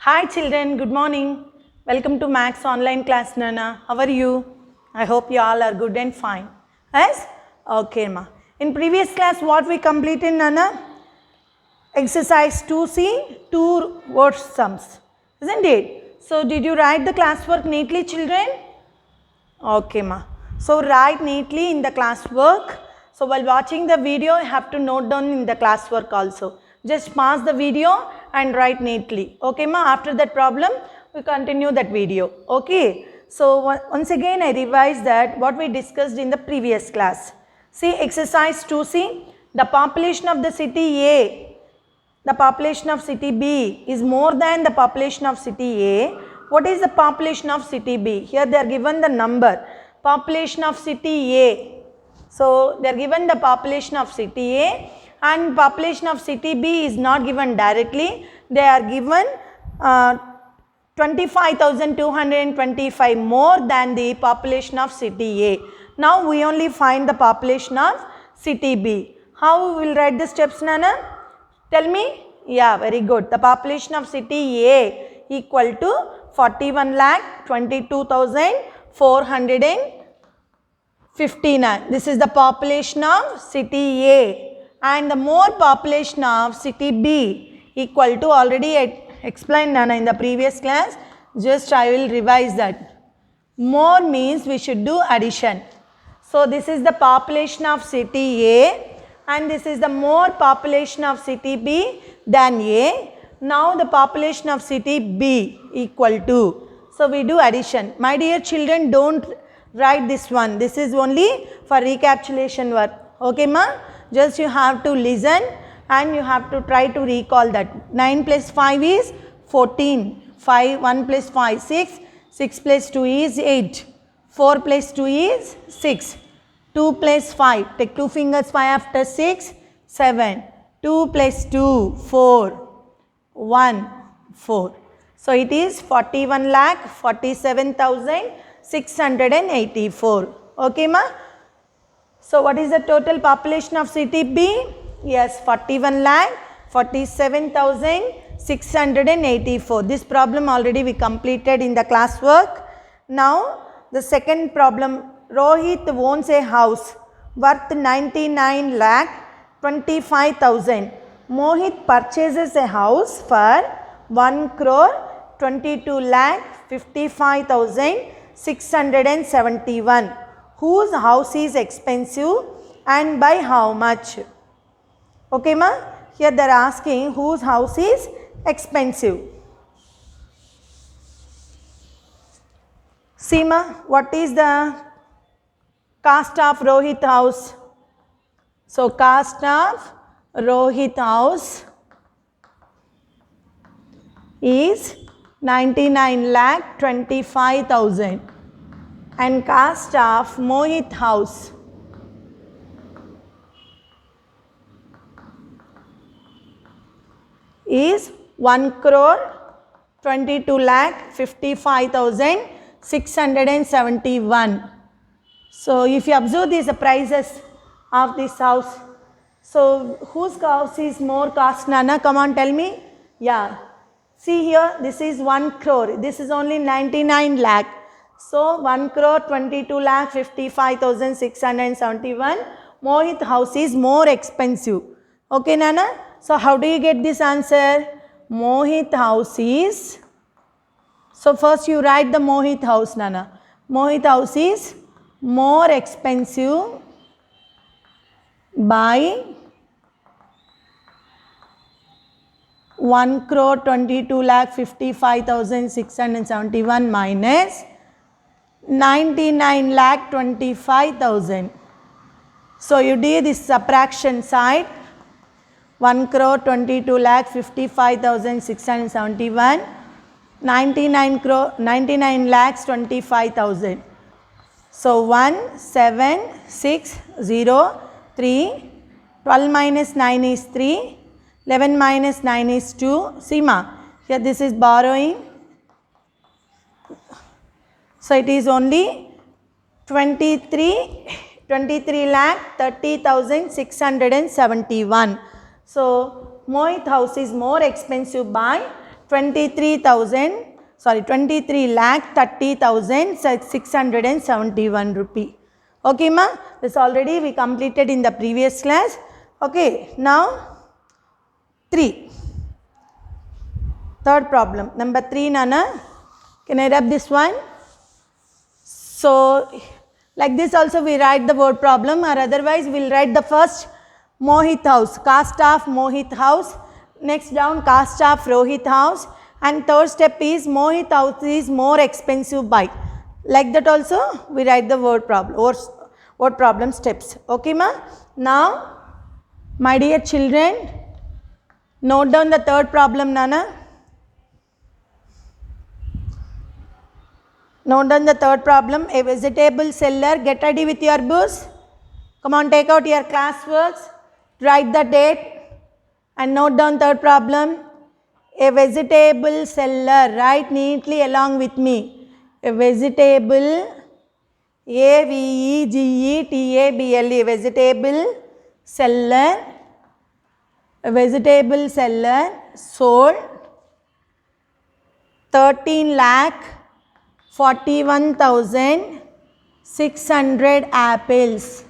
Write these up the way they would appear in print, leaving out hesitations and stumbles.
Hi children, good morning. Welcome to Max online class Nana. How are you? I hope you all are good and fine. Yes? Okay ma. In previous class what we completed Nana? Exercise 2C, two word sums. Isn't it? So did you write the classwork neatly children? Okay ma. So write neatly in the classwork. So while watching the video you have to note down in the classwork also. Just pause the video and write neatly. Okay ma, after that problem we continue that video. Okay. So once again I revise that what we discussed in the previous class. See exercise 2C, the population of the city A, the population of city B is more than the population of city A. What is the population of city B? Here they are given the number. Population of city A. So they are given the population of city A and population of city B is not given directly. They are given 25,225 more than the population of city A. Now we only find the population of city B. How we will write the steps Nana? Tell me. Yeah, very good. The population of city A equal to 41,22,459. This is the population of city A. And the more population of city B equal to, already I explained Nana in the previous class. Just I will revise that. More means we should do addition. So this is the population of city A. And this is the more population of city B than A. Now the population of city B equal to. So we do addition. My dear children, don't write this one. This is only for recapitulation work. Okay ma? Just you have to listen and you have to try to recall that. 9 plus 5 is 14. 1 plus 5 6. 6 plus 2 is 8. 4 plus 2 is 6. 2 plus 5, take 2 fingers, 5 after 6, 7. 2 plus 2, 4. 1, 4. So it is 41,47,684. Okay ma? So what is the total population of city B? Yes, 41,47,684. This problem already we completed in the classwork. Now the second problem. Rohit owns a house worth 99 lakh 25,000. Mohit purchases a house for 1 crore 22 lakh 55,671. Whose house is expensive and by how much? Okay ma? Here they are asking whose house is expensive. See ma, what is the cost of Rohit house? So cost of Rohit house is 99 lakh 25,000 and cost of Mohit house is 1 crore 22 lakh 55,671. So if you observe these prices of this house, so whose house is more cost Nana? Come on tell me. Yeah. See here, this is 1 crore. This is only 99 lakh. So 1 crore 22 lakh 55,671. Mohit house is more expensive. Okay Nana? So how do you get this answer? Mohit house is, so first you write the Mohit house Nana. Mohit house is more expensive by 1 crore 22 lakh 55,671 minus 99 lakh 25,000. So you do this subtraction side. 1 crore 22 lakh 55,671. 99 lakhs 25,000. So 1, 7, 6, 0, 3, 12 minus 9 is 3, 11 minus 9 is 2. See ma, here this is borrowing. So it is only 23 lakh 30,671. So Mohit house is more expensive by 23,30,671 rupee. Okay ma, this already we completed in the previous class. Okay, now 3. Third problem, number 3 Nana. Can I rub this one? So like this also we write the word problem, or otherwise we will write the first Mohit house, cast of Mohit house, next down cast of Rohit house, and third step is Mohit house is more expensive by. Like that also we write the word problem or word problem steps. Okay ma? Now my dear children, note down the third problem Nana. Note down the third problem. A vegetable seller, get ready with your books. Come on, take out your classworks, write the date and note down third problem. A vegetable seller, write neatly along with me. A vegetable, A-V-E-G-E-T-A-B-L-E, vegetable seller, a vegetable seller sold 13,41,600 apples.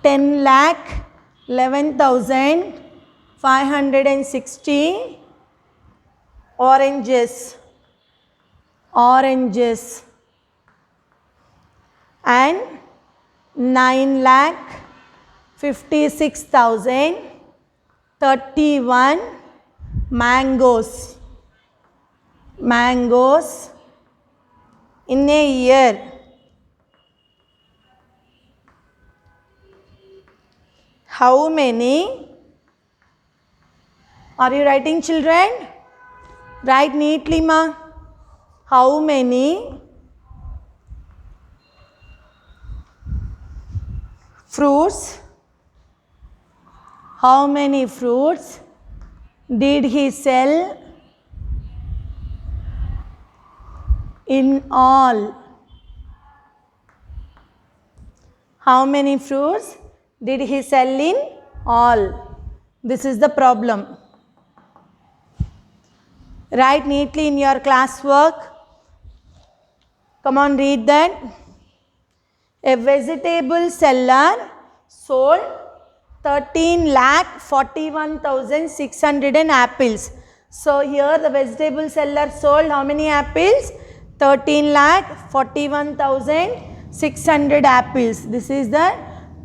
10,11,560 oranges, and 9,56,031 mangoes in a year. How many? Are you writing, children? Write neatly ma. How many fruits? How many fruits did he sell in all? How many fruits did he sell in all? This is the problem. Write neatly in your classwork. Come on, read that. A vegetable seller sold 13,41,600 apples. So here the vegetable seller sold how many apples? 13,41,600 apples. This is the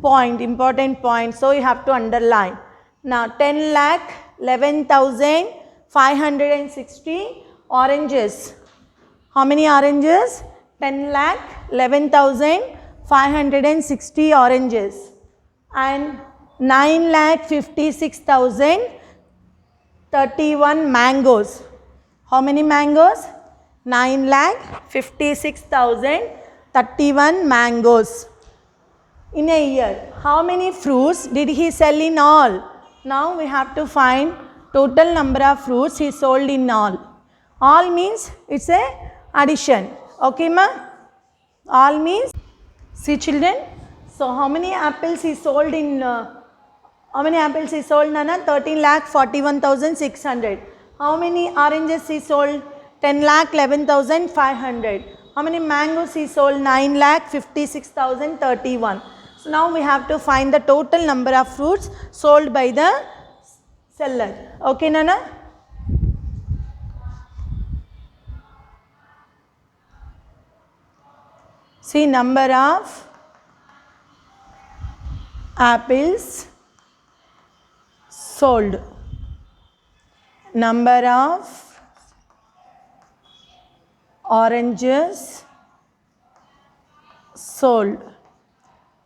point, important point. So you have to underline. Now 10,11,560 oranges. How many oranges? 10,11,560 oranges. And 9,56,031 mangoes. How many mangoes? 9,56,031 mangoes in a year. How many fruits did he sell in all? Now we have to find total number of fruits he sold in all. All means it's a addition. Okay ma? All means, see children, so how many apples he sold in how many apples he sold Nana? 13,41,600. How many oranges he sold? 10,11,500. How many mangoes he sold? 9,56,031. So now we have to find the total number of fruits sold by the seller. Okay Nana? See, number of apples sold, number of oranges sold,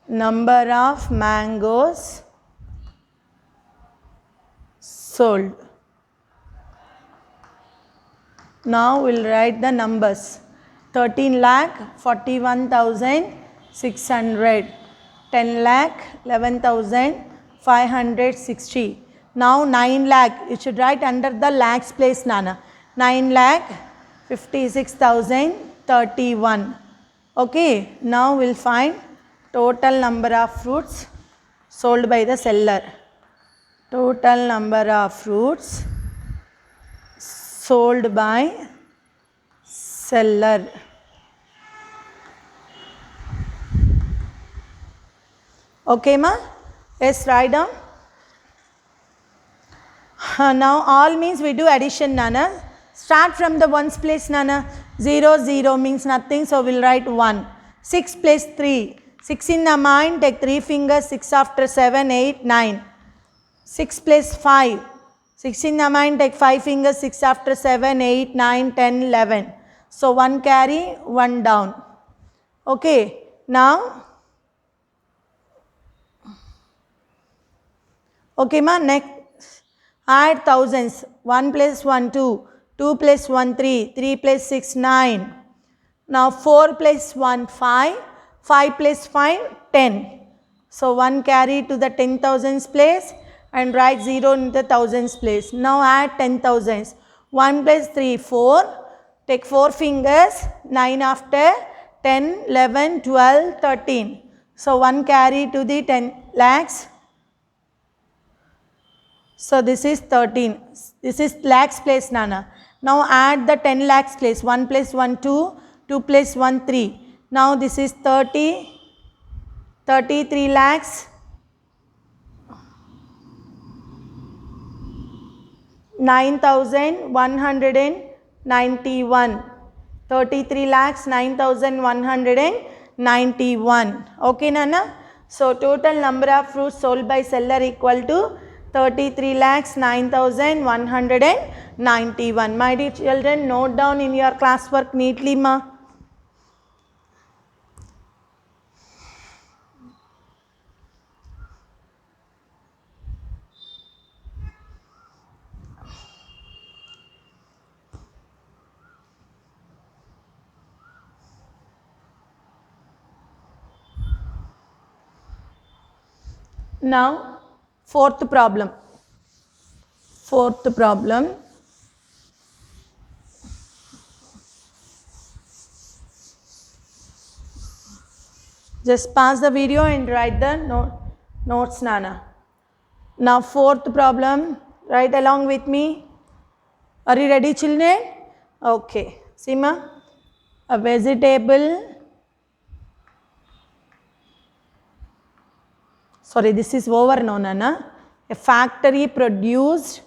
number of mangoes sold. Now we will write the numbers. 13,41,600, 10,11,560. Now 9 lakh, you should write under the lakhs place Nana. 9,56,031. Okay, now we will find total number of fruits sold by the seller. Total number of fruits sold by seller. Okay, ma? Yes, write down. Now all means we do addition, Nana. Start from the ones place, Nana. 0, 0 means nothing, so we'll write 1. 6 plus 3. 6 in the mind, take 3 fingers, 6 after 7, 8, 9. 6 plus 5. 6 in the mind, take 5 fingers, 6 after 7, 8, 9, 10, 11. So 1 carry, 1 down. Okay, now. Okay, ma, next. Add thousands. 1 plus 1, 2. 2 plus 1, 3. 3 plus 6, 9. Now 4 plus 1, 5. 5 plus 5, 10. So 1 carry to the 10,000s place and write 0 in the thousands place. Now add 10,000s. 1 plus 3, 4. Take 4 fingers. 9 after 10, 11, 12, 13. So 1 carry to the 10 lakhs. So this is 13. This is lakhs place, Nana. Now add the 10 lakhs place. 1 plus 1, 2. 2 plus 1, 3. Now this is 30. 33 lakhs. 9,191. 33 lakhs 9,191. Okay, Nana? So total number of fruits sold by seller equal to 33 lakhs 9,191. My dear children, note down in your classwork neatly, ma. Now, fourth problem. Just pause the video and write the notes, Nana. Now, fourth problem. Write along with me. Are you ready, children? Okay. Sima, a vegetable. Sorry, this is over now, Nana. A factory produced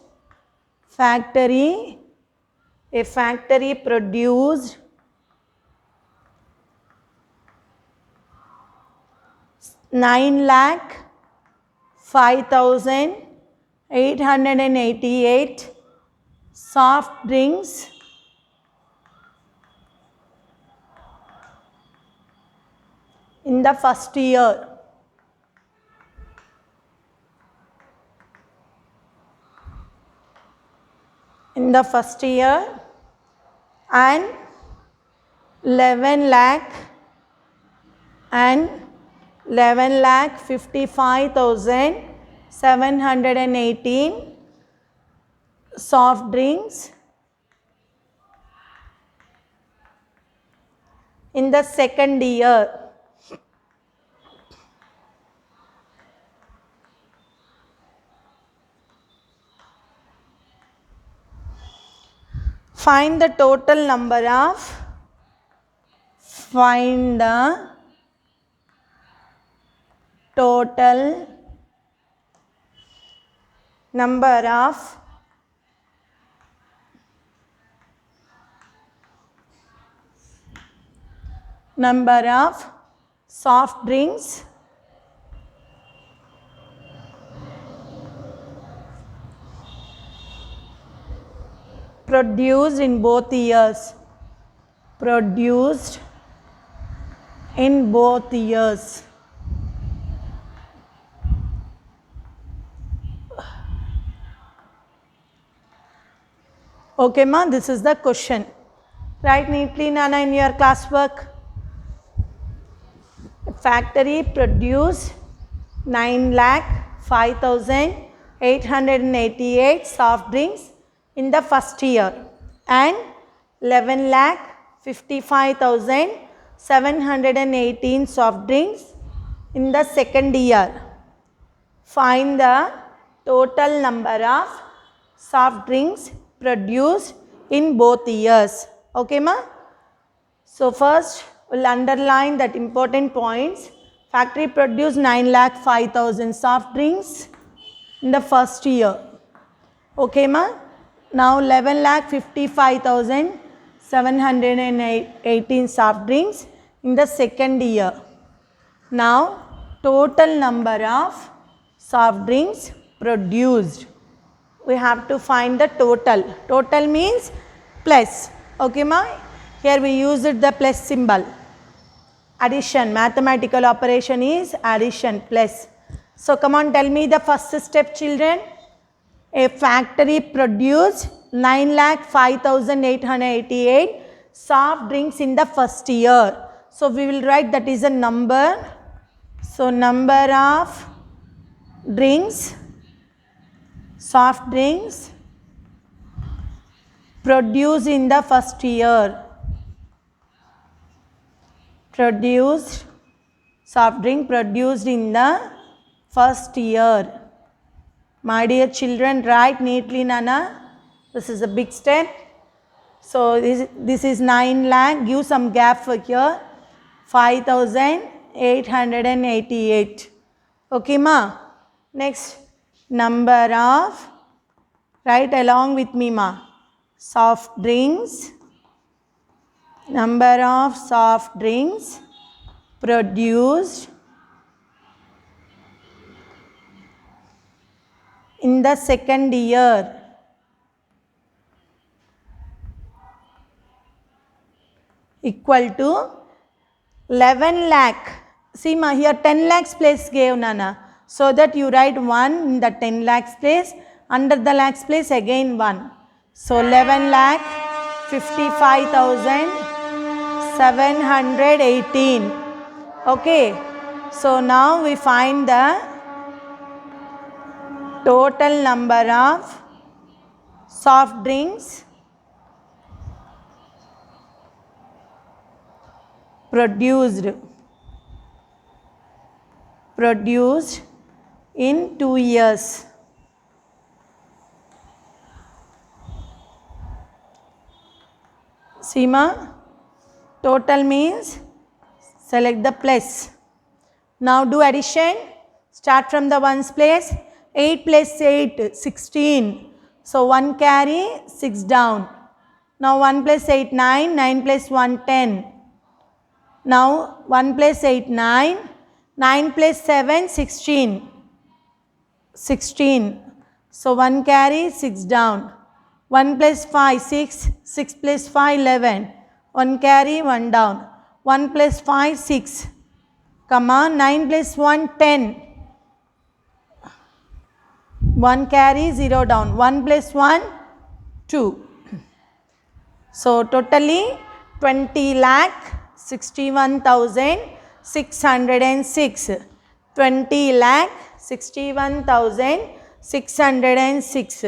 9,05,888 soft drinks in the first year. And 11,55,718 soft drinks in the second year. Find the total number of soft drinks produced in both years. Okay, ma, this is the question. Write neatly, Nana, in your classwork. Factory produced 9,05,888 soft drinks in the first year and 11,55,718 soft drinks in the second year. Find the total number of soft drinks produced in both years. Okay, ma? So first we'll underline that important points. Factory produced 9,05,000 soft drinks in the first year. Okay, ma? Now 11,55,718 soft drinks in the second year. Now total number of soft drinks produced. We have to find the total. Total means plus. Okay, ma? Here we used the plus symbol. Addition, mathematical operation is addition, plus. So come on, tell me the first step, children. A factory produced 9,05,888 soft drinks in the first year. So we will write that is a number. So number of drinks, soft drinks produced in the first year. Produced, soft drink produced in the first year. My dear children, write neatly, Nana. This is a big step. So this is 9 lakh. Give some gap for here. 5,888. Okay, ma? Next, number of, write along with me, ma. Soft drinks. Number of soft drinks produced in the second year. Equal to 11 lakh. See, ma, here 10 lakhs place gave, Nana. So that you write 1 in the 10 lakhs place. Under the lakhs place again 1. So 11 lakh 55,718. Okay. So now we find the total number of soft drinks produced in 2 years. Seema, total means select the plus. Now do addition. Start from the ones place. 8 plus 8, 16. So 1 carry, 6 down. Now 1 plus 8, 9. 9 plus 1, 10. Now 1 plus 8, 9. 9 plus 7, 16. 16. So 1 carry, 6 down. 1 plus 5, 6. 6 plus 5, 11. 1 carry, 1 down. 1 plus 5, 6. Come on, 9 plus 1, 10. 1 carry, 0 down. 1 plus 1, 2. So totally 20 lakh 61,606. 20 lakh 61,606.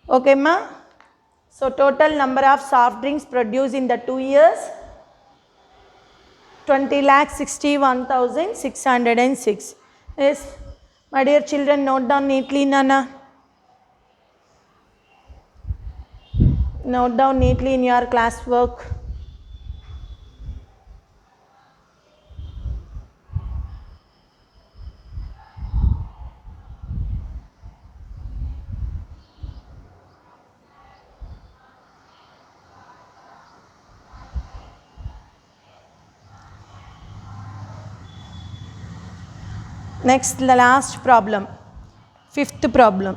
Okay, ma? So total number of soft drinks produced in the 2 years, 20 lakh 61,606. Yes, my dear children, note down neatly, Nana. Note down neatly in your classwork. Next, the last problem, 5th problem.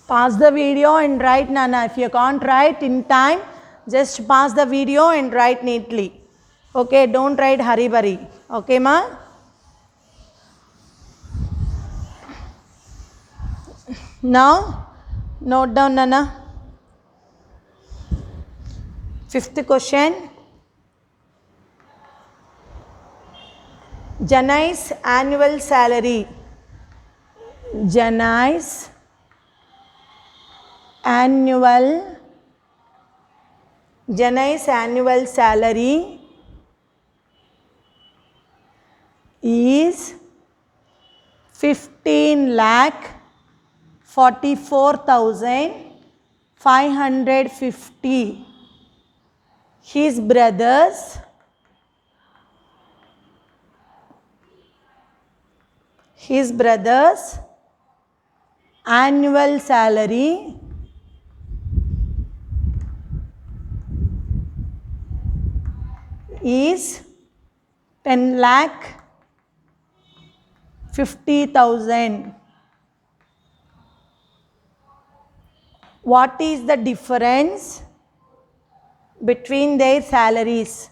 Pause the video and write, Nana. If you can't write in time, just pause the video and write neatly. Okay, don't write hurry burry. Okay, ma? Now, note down, Nana. 5th question. Janai's annual salary. Janai's annual Janai's annual salary is 15,44,550. His brother's annual salary is 10,50,000. What is the difference between their salaries?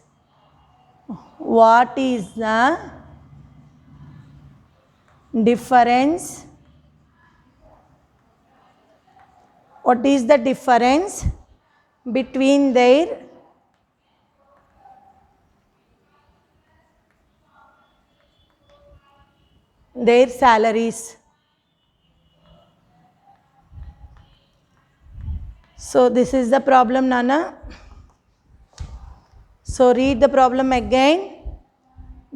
What is the difference? What is the difference between their salaries? So this is the problem, Nana. So read the problem again.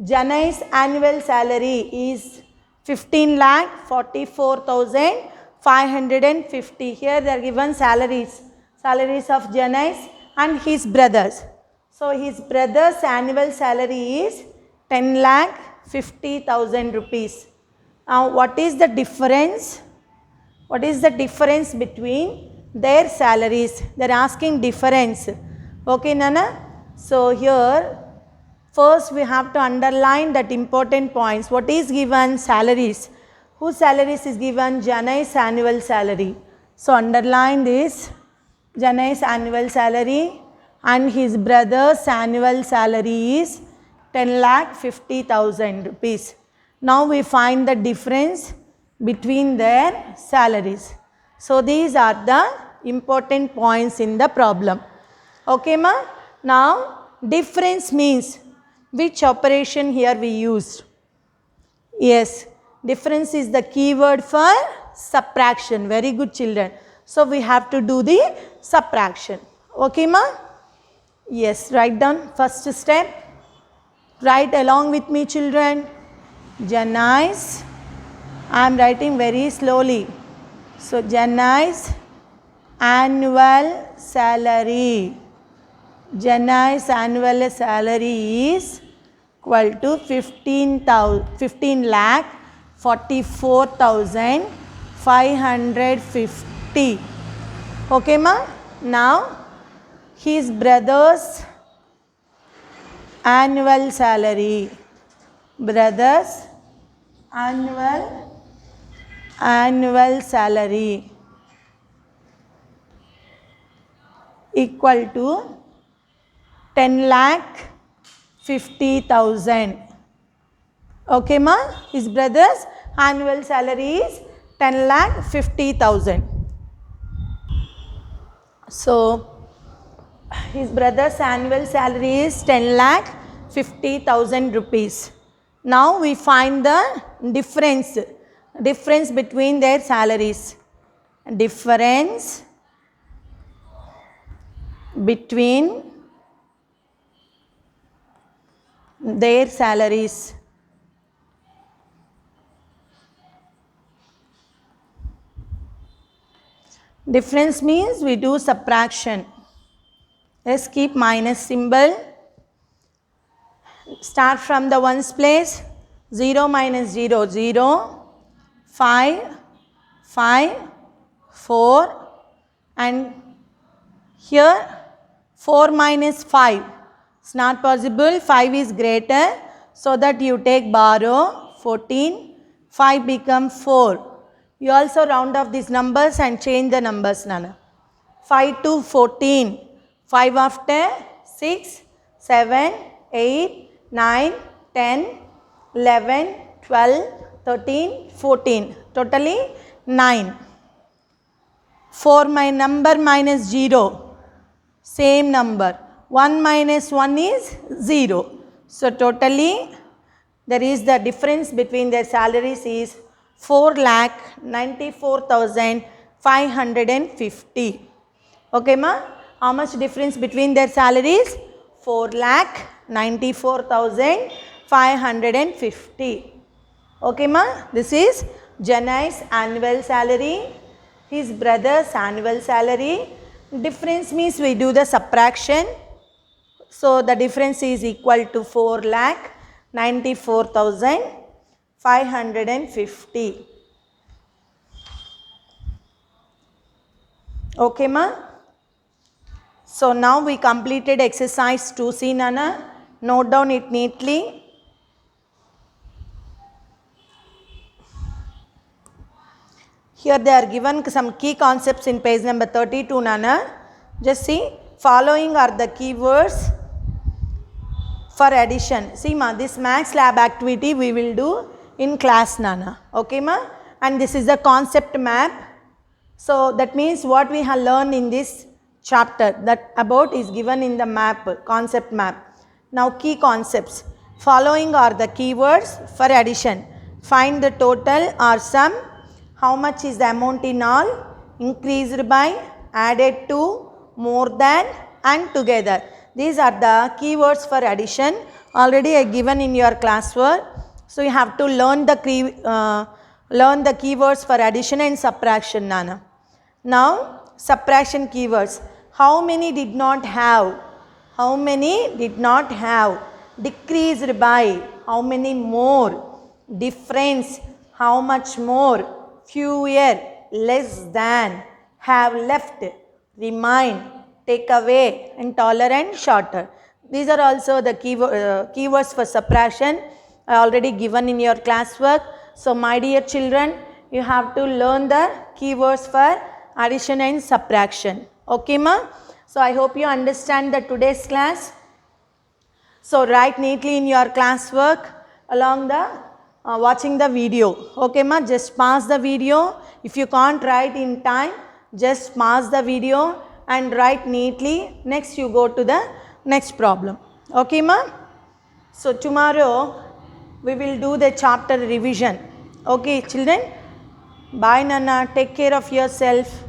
Janai's annual salary is 15,44,550. Here they are given salaries of Janai's and his brothers. So his brother's annual salary is 10,50,000 rupees. Now what is the difference? What is the difference between their salaries? They are asking difference. Okay, Nana? So here first we have to underline that important points. What is given? Salaries. Whose salaries is given? Janai's annual salary. So underline this. Janai's annual salary and his brother's annual salary is 10,50,000 rupees. Now we find the difference between their salaries. So these are the important points in the problem. Okay, ma? Now difference means which operation here we used? Yes, difference is the keyword for subtraction. Very good, children. So we have to do the subtraction. Okay, ma? Yes, write down first step. Write along with me, children. Janai's, I am writing very slowly. So Janai's annual salary. Janai's annual salary is equal to 15,44,550. Okay, ma? Now his brother's annual salary. Brother's annual salary equal to 10,50,000. Okay, ma? His brother's annual salary is 10,50,000. So his brother's annual salary is 10,50,000 rupees. Now we find the difference between their salaries. Difference between their salaries. Difference means we do subtraction. Let's keep minus symbol. Start from the ones place. 0 minus 0, 0, 5, 5, 4 and here 4 minus 5. It's not possible. 5 is greater. So that you take borrow. 14. 5 become 4. You also round off these numbers and change the numbers, Nana. 5 to 14. 5 after 6, 7, 8, 9, 10, 11, 12, 13, 14. Totally 9. 4 my number minus 0. Same number. 1 minus 1 is 0. So totally there is the difference between their salaries is 4,94,550. Okay, ma? How much difference between their salaries? 4,94,550. Okay ma, this is Janai's annual salary, his brother's annual salary. Difference means we do the subtraction. So the difference is equal to 4,94,550. Okay ma. So now we completed exercise 2C Nana. Note down it neatly. Here they are given some key concepts in page number 32 Nana. Just see, following are the keywords for addition. See ma, this max lab activity we will do in class Nana. Okay ma. And this is the concept map. So that means what we have learned in this chapter, that about is given in the map, concept map. Now key concepts. Following are the keywords for addition. Find the total or sum. How much is the amount in all? Increased by, added to, more than, and together. These are the keywords for addition. Already I given in your classwork. So you have to learn the keywords for addition and subtraction Nana. Now subtraction keywords. How many did not have? How many did not have? Decreased by. How many more? Difference. How much more? Fewer. Less than. Have left. Remain. Take away. And taller and shorter. These are also the keywords for subtraction. I already given in your classwork. So my dear children, you have to learn the keywords for addition and subtraction. Okay ma? So I hope you understand the today's class. So write neatly in your classwork along the watching the video. Okay ma? Just pause the video. If you can't write in time, just pause the video and write neatly. Next you go to the next problem. Okay ma? So tomorrow we will do the chapter revision. Okay children? Bye Nana. Take care of yourself.